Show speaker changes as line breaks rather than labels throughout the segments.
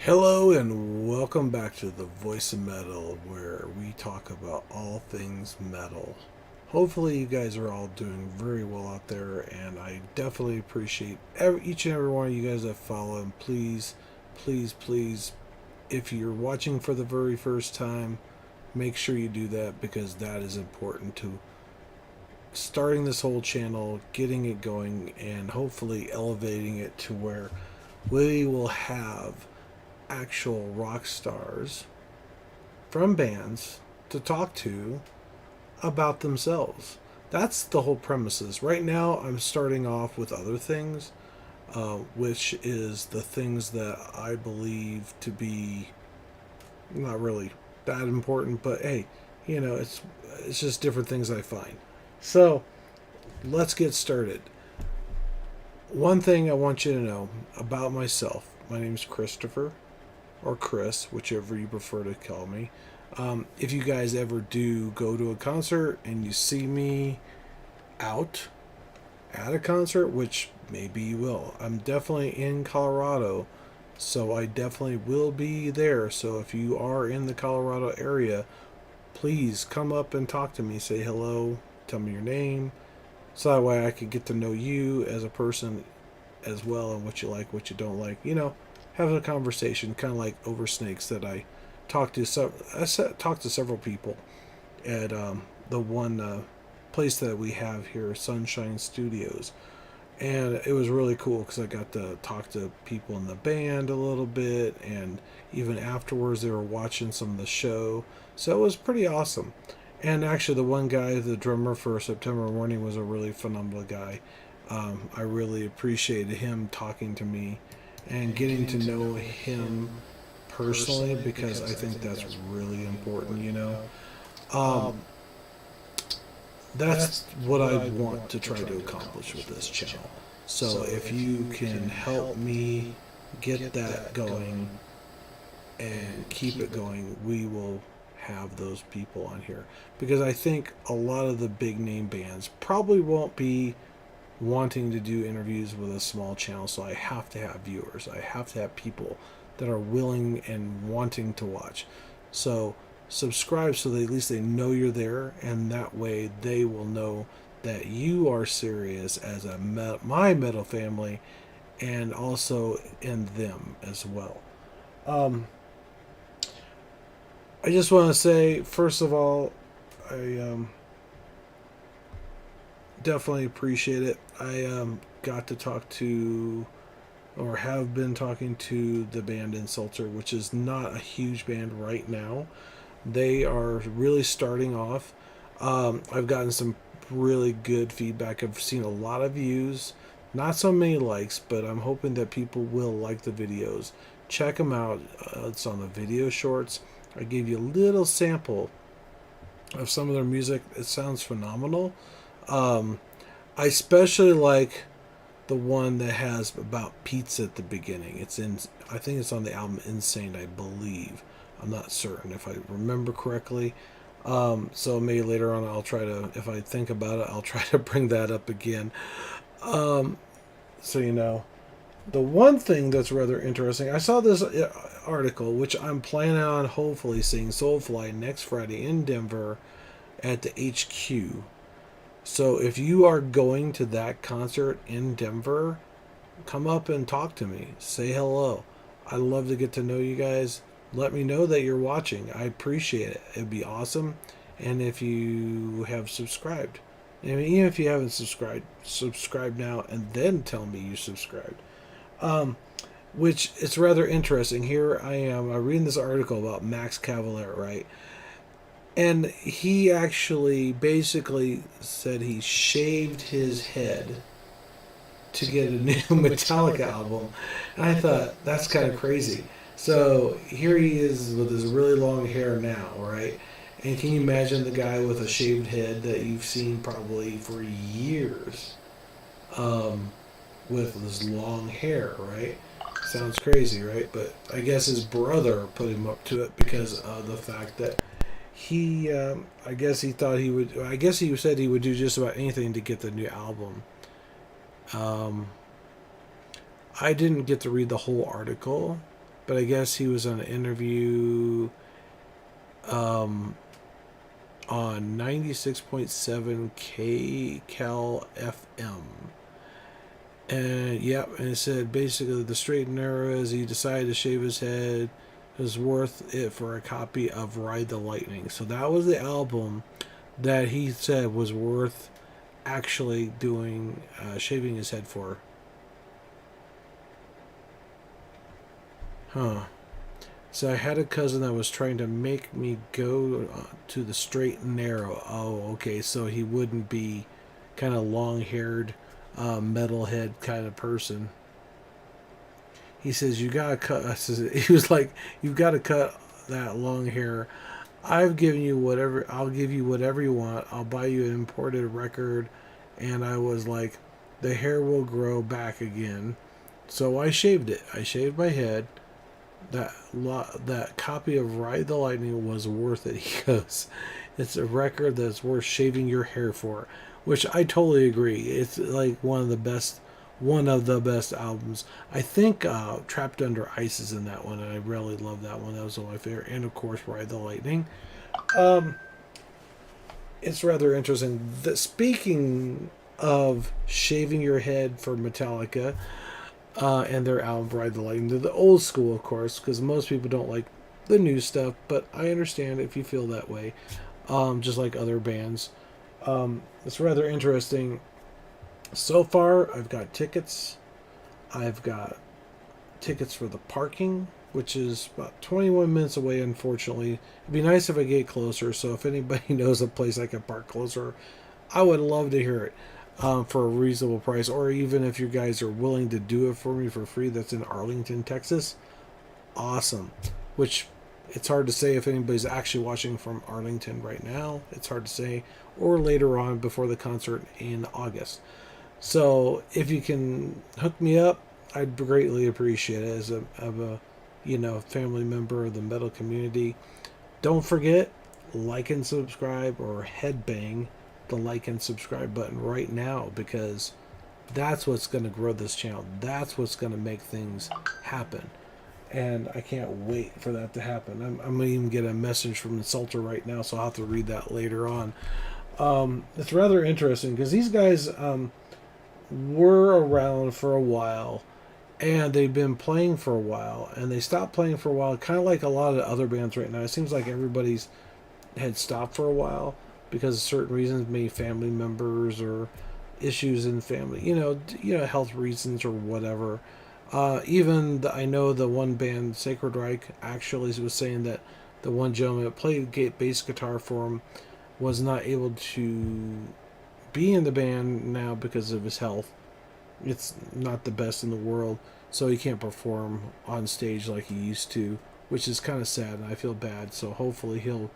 Hello and welcome back to the Voice of Metal, where we talk about all things metal. Hopefully, you guys are all doing very well out there, and I definitely appreciate each and every one of you guys that follow. And please, please, please, if you're watching for the very first time, make sure you do that because that is important to starting this whole channel, getting it going, and hopefully elevating it to where we will have actual rock stars from bands to talk to about themselves. That's the whole premises. Right now, I'm starting off with other things, which is the things that I believe to be not really that important, but hey, it's just different things I find. So let's get started. One thing I want you to know about myself. My name is Christopher, or Chris, whichever you prefer to call me. If you guys ever do go to a concert and you see me out at a concert, which maybe you will, I'm definitely in Colorado, so I definitely will be there. So if you are in the Colorado area, please come up and talk to me. Say hello, tell me your name, so that way I can get to know you as a person as well and what you like, what you don't like. Have a conversation, kind of like over snakes. That I talked to talked to several people at the one place that we have here, Sunshine Studios, and it was really cool because I got to talk to people in the band a little bit, and even afterwards they were watching some of the show, so it was pretty awesome. And actually, the one guy, the drummer for September Morning, was a really phenomenal guy. I really appreciated him talking to me and getting to know him personally because I think that's really important. Um, that's what I want to try to accomplish with this channel. So if you can help me get that going and keep it going, we will have those people on here because I think a lot of the big name bands probably won't be wanting to do interviews with a small channel, so I have to have viewers. I have to have people that are willing and wanting to watch. So subscribe so that at least they know you're there, and that way they will know that you are serious as my metal family, and also in them as well. Um, I just want to say, first of all, I definitely appreciate it. I got to talk to, or have been talking to, the band Insulter, which is not a huge band right now. They are really starting off. I've gotten some really good feedback. I've seen a lot of views, not so many likes, but I'm hoping that people will like the videos. Check them out. It's on the video shorts. I gave you a little sample of some of their music. It sounds phenomenal. Um, I especially like the one that has about pizza at the beginning. I think it's on the album Insane, I believe. I'm not certain if I remember correctly. So maybe later on I'll try to, if I think about it, I'll try to bring that up again. Um, so the one thing that's rather interesting, I saw this article, which I'm planning on hopefully seeing Soulfly next Friday in Denver at the HQ. So if you are going to that concert in Denver, come up and talk to me. Say hello. I'd love to get to know you guys. Let me know that you're watching. I appreciate it. It'd be awesome. And if you have subscribed, I mean, even if you haven't subscribed, subscribe now and then tell me you subscribed. Um, which it's rather interesting. Here I am. I'm reading this article about Max Cavalera, right? And he actually basically said he shaved his head to get a new Metallica album. And I thought, that's kind of crazy. So here he is with his really long hair now, right? And can you imagine the guy with a shaved head that you've seen probably for years, with this long hair, right? Sounds crazy, right? But I guess his brother put him up to it because of the fact that I guess he thought he would. I guess he said he would do just about anything to get the new album. Um, I didn't get to read the whole article, but I guess he was on an interview um, on 96.7 KCal FM. And yep, and it said basically the straight and narrow is he decided to shave his head. It was worth it for a copy of Ride the Lightning. So that was the album that he said was worth actually doing shaving his head for. Huh. So I had a cousin that was trying to make me go to the straight and narrow. Oh, okay. So he wouldn't be kind of long-haired, metalhead kind of person. He says you gotta cut. He was like, you've got to cut that long hair. I've given you whatever. I'll give you whatever you want. I'll buy you an imported record. And I was like, the hair will grow back again. So I shaved it. I shaved my head. That copy of Ride the Lightning was worth it. He goes, it's a record that's worth shaving your hair for, which I totally agree. It's like one of the best albums. I think Trapped Under Ice is in that one, and I really love that one. That was one of my favorite, and of course Ride the Lightning. Um, it's rather interesting. Speaking of shaving your head for Metallica, and their album Ride the Lightning. They're the old school, of course, because most people don't like the new stuff, but I understand if you feel that way, just like other bands. It's rather interesting. So far, I've got tickets. I've got tickets for the parking, which is about 21 minutes away, unfortunately. It'd be nice if I get closer, so if anybody knows a place I can park closer, I would love to hear it. For a reasonable price, or even if you guys are willing to do it for me for free. That's in Arlington, Texas. Awesome. Which it's hard to say if anybody's actually watching from Arlington right now. It's hard to say, or later on before the concert in August. So if you can hook me up, I'd greatly appreciate it as a family member of the metal community. Don't forget, like and subscribe, or headbang the like and subscribe button right now, because that's what's going to grow this channel. That's what's going to make things happen. And I can't wait for that to happen. I'm going to even get a message from the Salter right now, so I'll have to read that later on. It's rather interesting because these guys were around for a while, and they've been playing for a while, and they stopped playing for a while, kind of like a lot of other bands right now. It seems like everybody's had stopped for a while because of certain reasons, maybe family members or issues in family, health reasons or whatever. I know the one band, Sacred Reich, actually was saying that the one gentleman that played bass guitar for him was not able to be in the band now because of his health. It's not the best in the world, so he can't perform on stage like he used to, which is kind of sad, and I feel bad. So hopefully he'll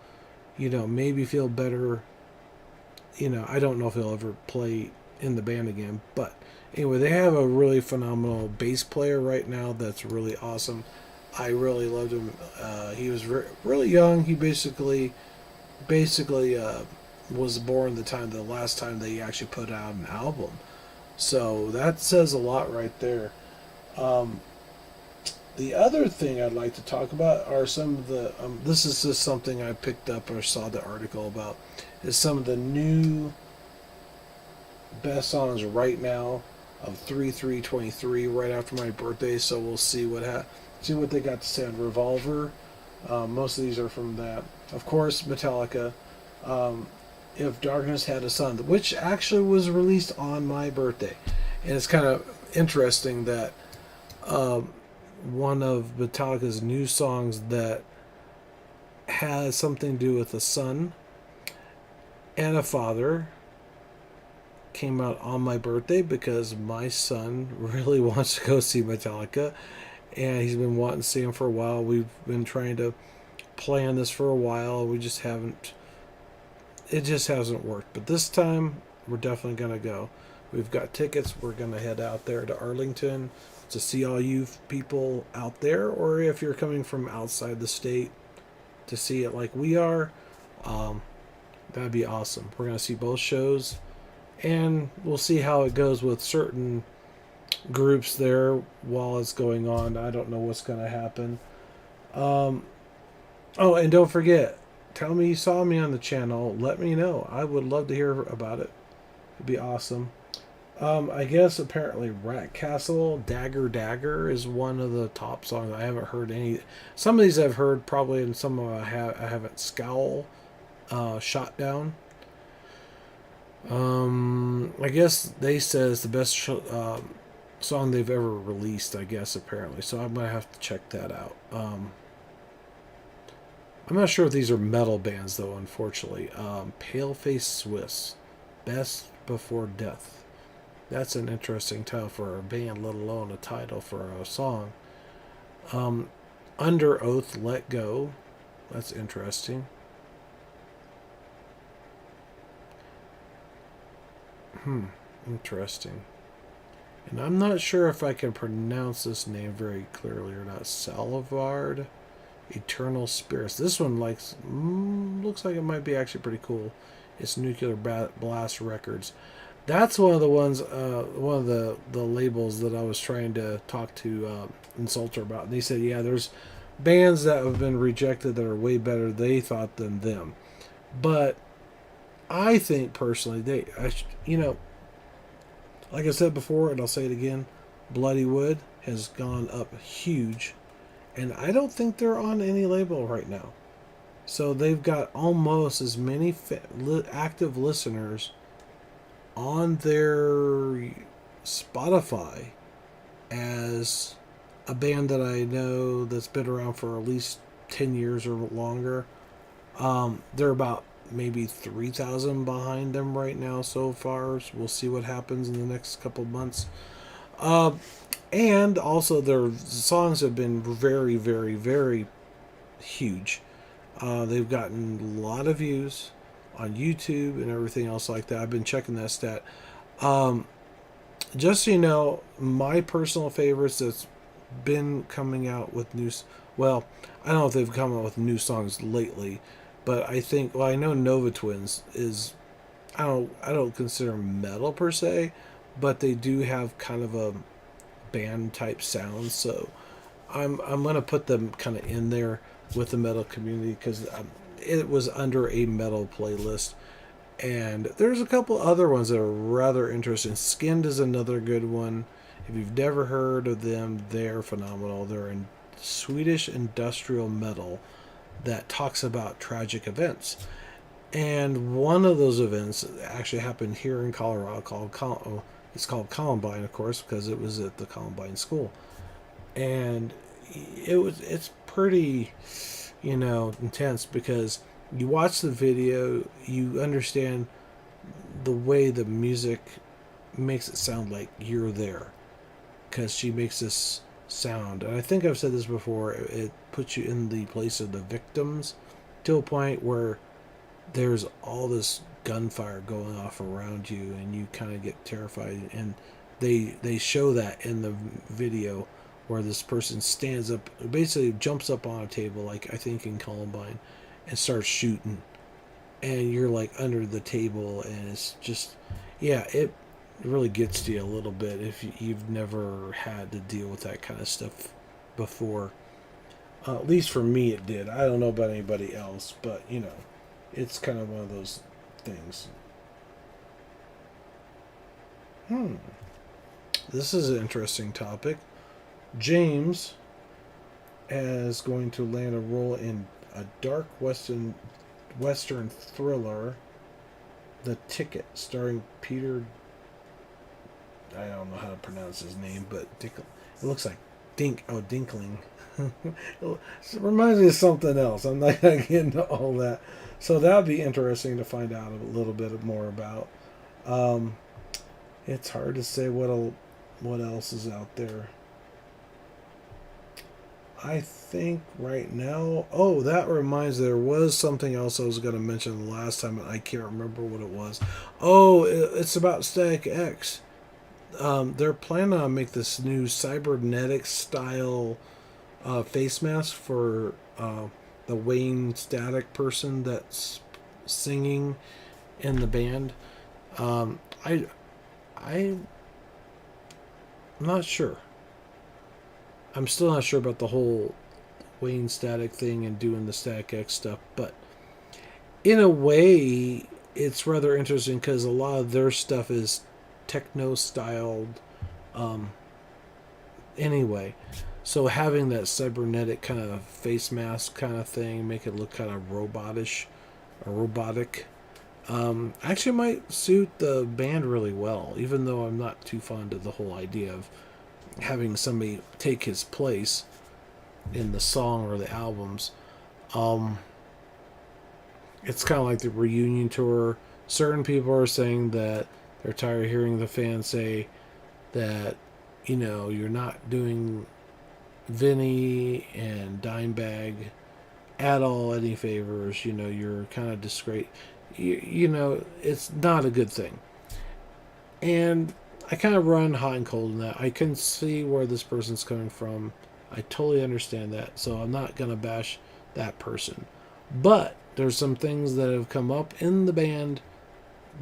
maybe feel better. I don't know if he'll ever play in the band again. But anyway, they have a really phenomenal bass player right now that's really awesome. I really loved him. He was really young. He basically was born the last time they actually put out an album. So that says a lot right there. The other thing I'd like to talk about are some of the, this is just something I picked up or saw the article about, is some of the new best songs right now of 3/3/23 right after my birthday. So we'll see see what they got to say on Revolver. Most of these are from that. Of course, Metallica. If Darkness Had a Sun, which actually was released on my birthday. And it's kind of interesting that one of Metallica's new songs that has something to do with a son and a father came out on my birthday, because my son really wants to go see Metallica, and he's been wanting to see him for a while. We've been trying to plan this for a while. We just haven't. It just hasn't worked. But this time, we're definitely going to go. We've got tickets. We're going to head out there to Arlington to see all you people out there, or if you're coming from outside the state to see it like we are, that'd be awesome. We're going to see both shows, and we'll see how it goes with certain groups there while it's going on. I don't know what's going to happen. Um, oh, and don't forget, tell me you saw me on the channel. Let me know. I would love to hear about it. It'd be awesome. I guess apparently Rat Castle Dagger Dagger is one of the top songs. I haven't heard any. Some of these I've heard probably, and some of I haven't. Scowl, Shot Down. I guess they said it's the best song they've ever released. I guess apparently, so I'm gonna have to check that out. I'm not sure if these are metal bands though. Unfortunately, Paleface Swiss, Best Before Death. That's an interesting title for a band, let alone a title for a song. Um, Under Oath, Let Go. That's interesting. Interesting. And I'm not sure if I can pronounce this name very clearly or not. Salvard, Eternal Spirits. This one looks like it might be actually pretty cool. It's Nuclear Blast Records. That's one of the ones, one of the labels that I was trying to talk to Insulter about. And they said, yeah, there's bands that have been rejected that are way better, they thought, than them. But I think personally, like I said before, and I'll say it again, Bloody Wood has gone up huge. And I don't think they're on any label right now. So they've got almost as many active listeners on their Spotify as a band that I know that's been around for at least 10 years or longer. They're about maybe 3,000 behind them right now so far. So we'll see what happens in the next couple months. And also their songs have been very, very, very huge. They've gotten a lot of views on YouTube and everything else like that. I've been checking that stat. Just so you know, my personal favorites that's been coming out with new. Well, I don't know if they've come out with new songs lately, but I think. Well, I know Nova Twins is. I don't consider metal per se, but they do have kind of a band type sound. So I'm gonna put them kind of in there with the metal community because it was under a metal playlist. And there's a couple other ones that are rather interesting. Skinned is another good one. If you've never heard of them, they're phenomenal. They're in Swedish industrial metal that talks about tragic events. And one of those events actually happened here in Colorado it's called Columbine, of course, because it was at the Columbine school. And it's pretty, intense because you watch the video, you understand the way the music makes it sound like you're there because she makes this sound. And I think I've said this before, it puts you in the place of the victims to a point where there's all this gunfire going off around you and you kind of get terrified. And they show that in the video where this person stands up, basically jumps up on a table, like I think in Columbine, and starts shooting. And you're like under the table, and it's just, yeah, it really gets to you a little bit if you've never had to deal with that kind of stuff before. At least for me, it did. I don't know about anybody else, but it's kind of one of those things. This is an interesting topic. James is going to land a role in a dark western thriller, The Ticket, starring Peter. I don't know how to pronounce his name, but it looks like Dinkling. It reminds me of something else. I'm not gonna get into all that. So that'd be interesting to find out a little bit more about. It's hard to say what else is out there. I think right now. Oh, that reminds me, there was something else I was going to mention the last time, and I can't remember what it was. Oh, it's about Static X. They're planning on make this new cybernetic style face mask for the Wayne Static person that's singing in the band. I I'm not sure. I'm still not sure about the whole Wayne Static thing and doing the Static X stuff, but in a way, it's rather interesting because a lot of their stuff is techno styled. Um, anyway, so having that cybernetic kind of face mask kind of thing, make it look kind of robotish or robotic, actually might suit the band really well. Even though I'm not too fond of the whole idea of having somebody take his place in the song or the albums. Um, it's kind of like the reunion tour. Certain people are saying that they're tired of hearing the fans say that, you're not doing Vinny and Dimebag at all any favors. You're kind of disgrace. It's not a good thing. And I kind of run hot and cold in that. I can see where this person's coming from. I totally understand that. So I'm not going to bash that person. But there's some things that have come up in the band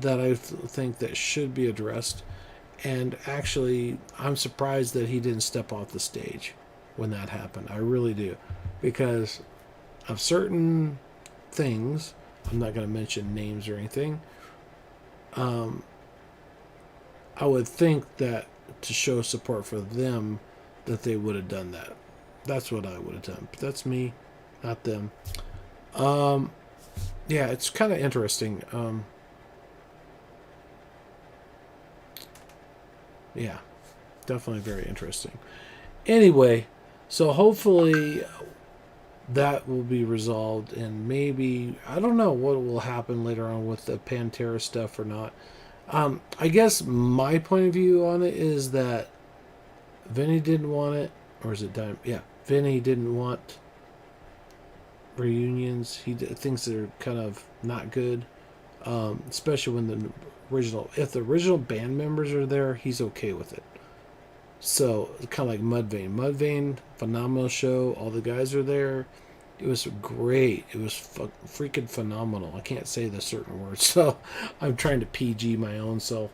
that I think that should be addressed. And actually, I'm surprised that he didn't step off the stage when that happened. I really do. Because of certain things, I'm not going to mention names or anything, I would think that to show support for them, that they would have done that. That's what I would have done. But that's me, not them. Um, yeah, it's kind of interesting. Yeah, definitely very interesting. Anyway, so hopefully that will be resolved, and maybe I don't know what will happen later on with the Pantera stuff or not. I guess my point of view on it is that Vinny didn't want it, or is it Dime? Yeah, Vinny didn't want reunions. He thinks they're kind of not good, especially when if the original band members are there, he's okay with it. So kind of like Mudvayne. Mudvayne, phenomenal show. All the guys are there. It was great. It was freaking phenomenal. I can't say the certain words, so I'm trying to PG my own self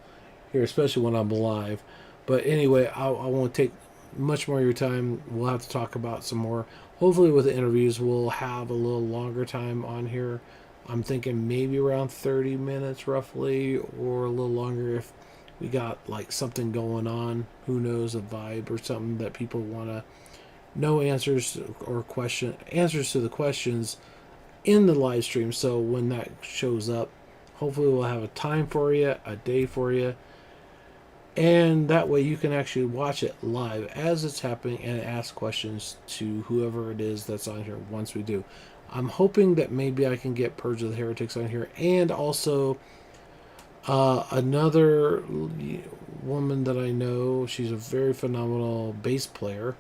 here, especially when I'm live. But anyway, I won't take much more of your time. We'll have to talk about some more. Hopefully, with the interviews, we'll have a little longer time on here. I'm thinking maybe around 30 minutes, roughly, or a little longer if we got like something going on. Who knows, a vibe or something that people want to know answers to the questions in the live stream. So when that shows up, hopefully we'll have a time for you, a day for you, and that way you can actually watch it live as it's happening and ask questions to whoever it is that's on here once we do. I'm hoping that maybe I can get Purge of the Heretics on here, and also another woman that I know. She's a very phenomenal bass player.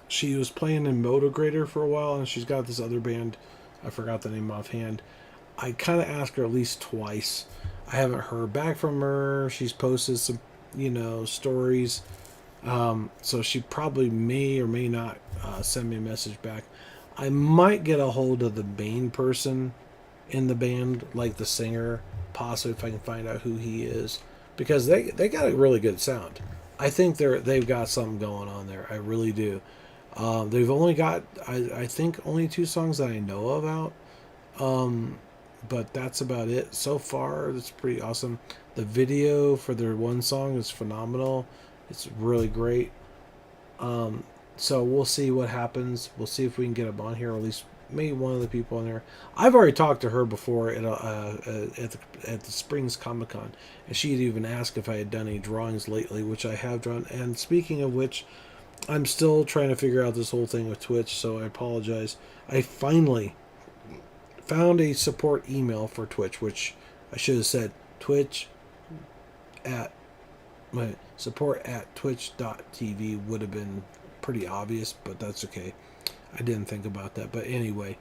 She was playing in Motograder for a while, and she's got this other band. I forgot the name offhand. I kind of asked her at least twice. I haven't heard back from her. She's posted some, stories. So she probably may or may not send me a message back. I might get a hold of the main person in the band, like the singer, possibly if I can find out who he is, because they got a really good sound. I think they've got something going on there. I really do. They've only got, I think, only 2 songs that I know of out. But that's about it. So far, it's pretty awesome. The video for their one song is phenomenal. It's really great. So we'll see what happens. We'll see if we can get them on here, or at least maybe one of the people on there. I've already talked to her before at the Springs Comic Con, and she had even asked if I had done any drawings lately, which I have drawn. And speaking of which, I'm still trying to figure out this whole thing with Twitch, so I apologize. I finally found a support email for Twitch, which I should have said Twitch at my support at twitch.tv would have been pretty obvious, but that's okay. I didn't think about that. But anyway,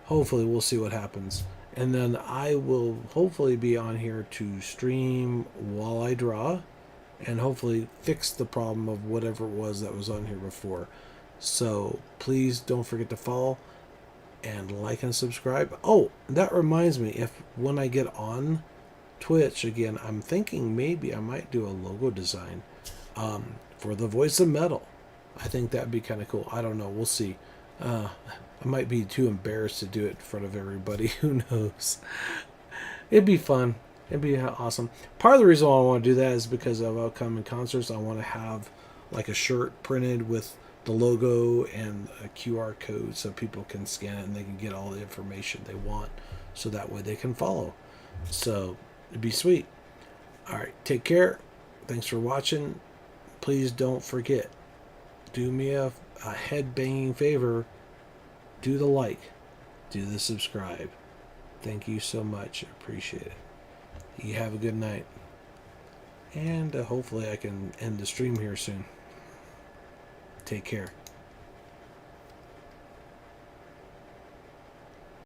hopefully we'll see what happens. And then I will hopefully be on here to stream while I draw, and hopefully fix the problem of whatever it was that was on here before. So please don't forget to follow and like and subscribe. Oh, that reminds me, if when I get on Twitch again, I'm thinking maybe I might do a logo design for the Voice of Metal. I think that'd be kind of cool. I don't know. We'll see. I might be too embarrassed to do it in front of everybody. Who knows? It'd be fun. It'd be awesome. Part of the reason why I want to do that is because of upcoming concerts. I want to have like a shirt printed with the logo and a QR code so people can scan it and they can get all the information they want so that way they can follow. So it'd be sweet. All right, take care. Thanks for watching. Please don't forget, do me a head banging favor. Do the like. Do the subscribe. Thank you so much. Appreciate it. You have a good night. And hopefully I can end the stream here soon. Take care.